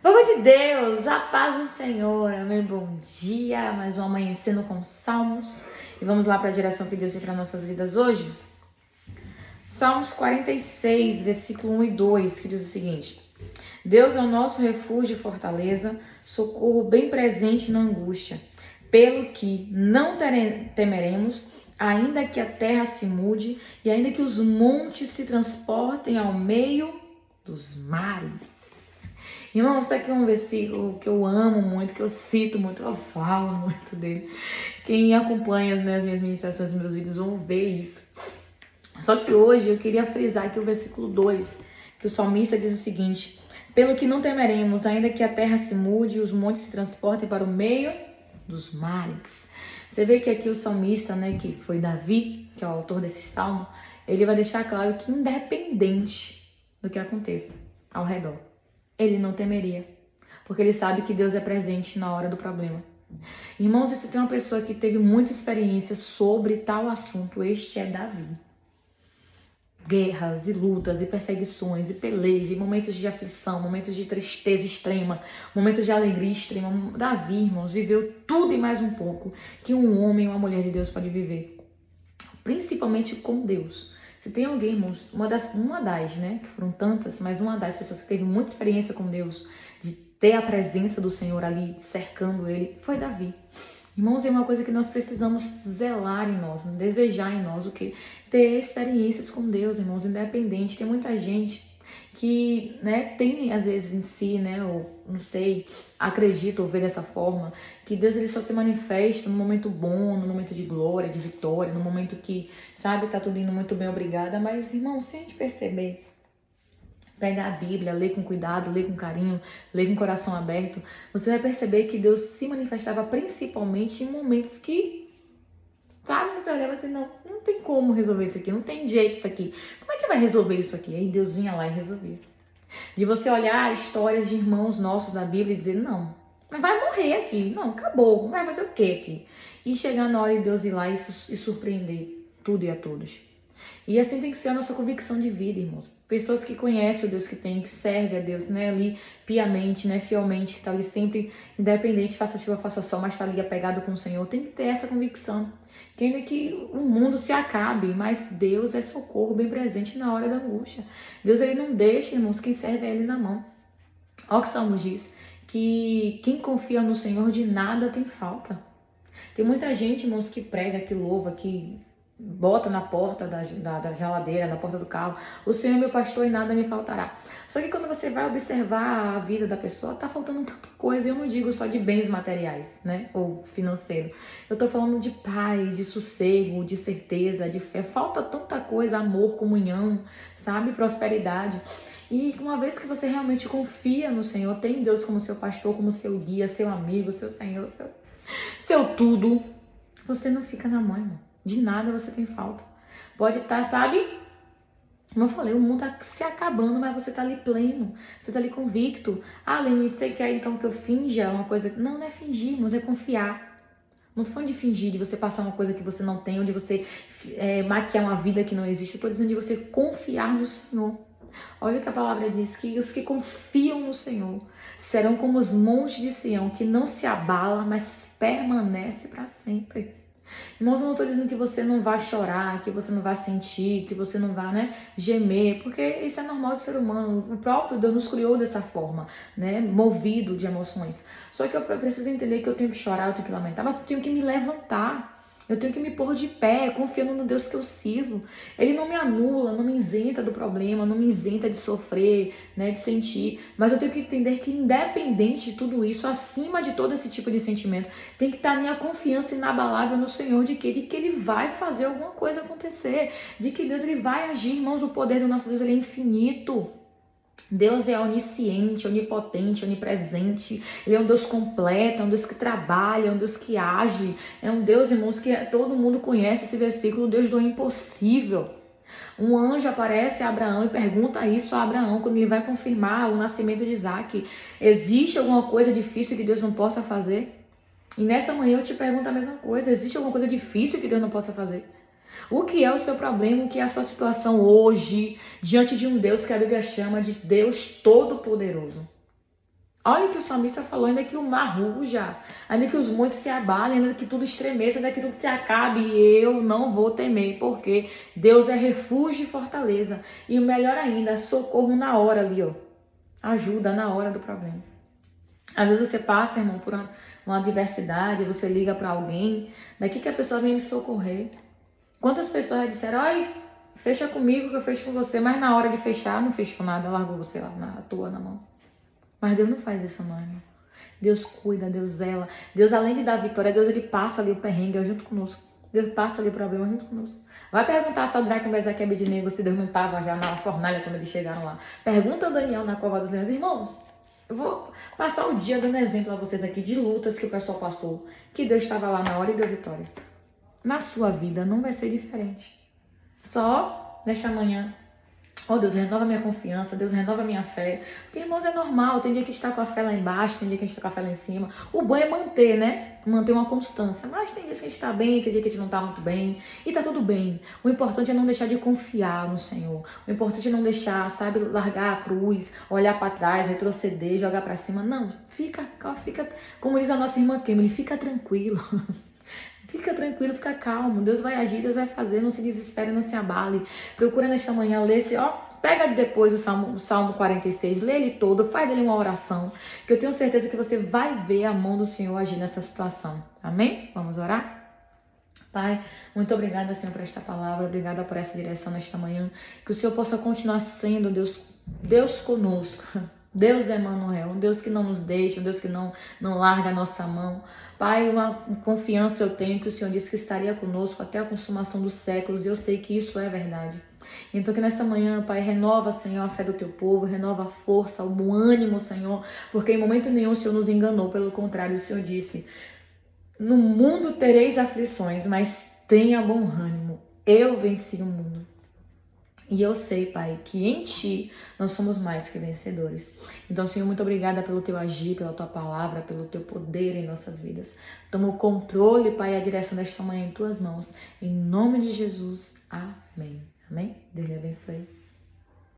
Povo de Deus, a paz do Senhor, amém, bom dia, mais um amanhecendo com salmos, e vamos lá para a direção que Deus tem para nossas vidas hoje. Salmos 46, versículo 1 e 2, que diz o seguinte: Deus é o nosso refúgio e fortaleza, socorro bem presente na angústia, pelo que não temeremos, ainda que a terra se mude e ainda que os montes se transportem ao meio dos mares. Irmãos, está aqui um versículo que eu amo muito, que eu cito muito, eu falo muito dele. Quem acompanha as minhas ministrações, os meus vídeos vão ver isso. Só que hoje eu queria frisar aqui o versículo 2, que o salmista diz o seguinte: pelo que não temeremos, ainda que a terra se mude e os montes se transportem para o meio dos mares. Você vê que aqui o salmista, né, que foi Davi, que é o autor desse salmo, ele vai deixar claro que independente do que aconteça ao redor, ele não temeria, porque ele sabe que Deus é presente na hora do problema. Irmãos, se tem uma pessoa que teve muita experiência sobre tal assunto, este é Davi. Guerras e lutas e perseguições e pelejas, e momentos de aflição, momentos de tristeza extrema, momentos de alegria extrema. Davi, irmãos, viveu tudo e mais um pouco que um homem e uma mulher de Deus pode viver, principalmente com Deus. Se tem alguém, irmãos, uma das, né, que foram tantas, mas uma das pessoas que teve muita experiência com Deus, de ter a presença do Senhor ali cercando ele, foi Davi. Irmãos, é uma coisa que nós precisamos zelar em nós, desejar em nós, o que? Ter experiências com Deus, irmãos, independente. Tem muita gente que, né, tem às vezes em si, né, ou não sei, acredita ou vê dessa forma, que Deus ele só se manifesta no momento bom, no momento de glória, de vitória, no momento que, sabe, tá tudo indo muito bem, obrigada. Mas, irmão, se a gente perceber, pegar a Bíblia, ler com cuidado, ler com carinho, ler com o coração aberto, você vai perceber que Deus se manifestava principalmente em momentos que, sabe, você olhava assim, não tem como resolver isso aqui, não tem jeito isso aqui. Como é que vai resolver isso aqui? Aí Deus vinha lá e resolvia. De você olhar histórias de irmãos nossos da Bíblia e dizer, não, mas vai morrer aqui, não, acabou, vai fazer o quê aqui? E chegar na hora de Deus ir lá e surpreender tudo e a todos. E assim tem que ser a nossa convicção de vida, irmãos. Pessoas que conhecem o Deus que tem, que serve a Deus, né, ali piamente, né, fielmente, que tá ali sempre independente, faça chuva, faça sol, mas tá ali apegado com o Senhor. Tem que ter essa convicção. Que ainda que o mundo se acabe, mas Deus é socorro bem presente na hora da angústia. Deus, ele não deixa, irmãos, quem serve a ele na mão. Olha o que o Salmo diz, que quem confia no Senhor de nada tem falta. Tem muita gente, irmãos, que prega, que louva, que bota na porta da geladeira, na porta do carro, o Senhor é meu pastor e nada me faltará. Só que quando você vai observar a vida da pessoa, tá faltando tanta coisa. Eu não digo só de bens materiais, né, ou financeiro. Eu tô falando de paz, de sossego, de certeza, de fé. Falta tanta coisa, amor, comunhão, sabe, prosperidade. E uma vez que você realmente confia no Senhor, tem Deus como seu pastor, como seu guia, seu amigo, seu Senhor, seu tudo, você não fica na mão, irmão. De nada você tem falta. Pode estar, sabe? Como eu falei, o mundo tá se acabando, mas você tá ali pleno. Você tá ali convicto. Ah, Lênin, você quer então que eu finja uma coisa? Não, não é fingir, mas é confiar. Não tô falando de fingir, de você passar uma coisa que você não tem, ou de você maquiar uma vida que não existe. Eu tô dizendo de você confiar no Senhor. Olha o que a palavra diz, que os que confiam no Senhor serão como os montes de Sião, que não se abala, mas permanece para sempre. Irmãos, eu não estou dizendo que você não vai chorar, que você não vai sentir, que você não vai, né, gemer, porque isso é normal do ser humano. O próprio Deus nos criou dessa forma, né, movido de emoções. Só que eu preciso entender que eu tenho que chorar, eu tenho que lamentar, mas eu tenho que me levantar. Eu tenho que me pôr de pé, confiando no Deus que eu sirvo. Ele não me anula, não me isenta do problema, não me isenta de sofrer, né, de sentir. Mas eu tenho que entender que independente de tudo isso, acima de todo esse tipo de sentimento, tem que estar a minha confiança inabalável no Senhor de que Ele vai fazer alguma coisa acontecer, de que Deus ele vai agir. Irmãos, o poder do nosso Deus ele é infinito. Deus é onisciente, onipotente, onipresente. Ele é um Deus completo, é um Deus que trabalha, é um Deus que age. É um Deus, irmãos, que todo mundo conhece esse versículo, o Deus do impossível. Um anjo aparece a Abraão e pergunta isso a Abraão quando ele vai confirmar o nascimento de Isaac. Existe alguma coisa difícil que Deus não possa fazer? E nessa manhã eu te pergunto a mesma coisa. Existe alguma coisa difícil que Deus não possa fazer? O que é o seu problema? O que é a sua situação hoje diante de um Deus que a Bíblia chama de Deus Todo-Poderoso? Olha o que o salmista falou, ainda que o mar ruja, ainda que os montes se abalem, ainda que tudo estremeça, ainda que tudo se acabe, eu não vou temer, porque Deus é refúgio e fortaleza. E o melhor ainda, socorro na hora ali, ó. Ajuda na hora do problema. Às vezes você passa, irmão, por uma adversidade, você liga para alguém, daqui que a pessoa vem lhe socorrer. Quantas pessoas já disseram, ai, fecha comigo que eu fecho com você, mas na hora de fechar, não fechou nada, largou você lá na tua, na mão. Mas Deus não faz isso não, irmão. Deus cuida, Deus zela. Deus, além de dar vitória, Deus ele passa ali o perrengue junto conosco. Deus passa ali o problema junto conosco. Vai perguntar a Sadraque, Mesaque e Abednego se Deus não estava já na fornalha quando eles chegaram lá. Pergunta ao Daniel na cova dos leões. Irmãos, eu vou passar o dia dando exemplo a vocês aqui de lutas que o pessoal passou. Que Deus estava lá na hora e deu vitória. Na sua vida não vai ser diferente. Só nesta manhã, Deus, renova minha confiança, Deus, renova minha fé. Porque, irmãos, é normal, tem dia que a gente está com a fé lá embaixo, tem dia que a gente está com a fé lá em cima. O bom é manter, né? Manter uma constância. Mas tem dias que a gente está bem, tem dia que a gente não está muito bem. E tá tudo bem. O importante é não deixar de confiar no Senhor. O importante é não deixar, sabe, largar a cruz, olhar para trás, retroceder, jogar para cima. Não, fica, como diz a nossa irmã Kemily, fica tranquilo. Fica tranquilo, fica calmo. Deus vai agir, Deus vai fazer. Não se desespere, não se abale. Procura nesta manhã ler esse, pega depois o Salmo 46, lê ele todo, faz dele uma oração, que eu tenho certeza que você vai ver a mão do Senhor agir nessa situação. Amém? Vamos orar? Pai, muito obrigada, Senhor, por esta palavra. Obrigada por essa direção nesta manhã. Que o Senhor possa continuar sendo Deus conosco. Deus é Emmanuel, um Deus que não nos deixa, um Deus que não larga a nossa mão. Pai, uma confiança eu tenho que o Senhor disse que estaria conosco até a consumação dos séculos, e eu sei que isso é verdade. Então que nesta manhã, Pai, renova, Senhor, a fé do Teu povo, renova a força, o ânimo, Senhor, porque em momento nenhum o Senhor nos enganou, pelo contrário, o Senhor disse, no mundo tereis aflições, mas tenha bom ânimo, eu venci o mundo. E eu sei, Pai, que em Ti nós somos mais que vencedores. Então, Senhor, muito obrigada pelo Teu agir, pela Tua palavra, pelo Teu poder em nossas vidas. Toma o controle, Pai, e a direção desta manhã em Tuas mãos. Em nome de Jesus, amém. Amém? Deus lhe abençoe.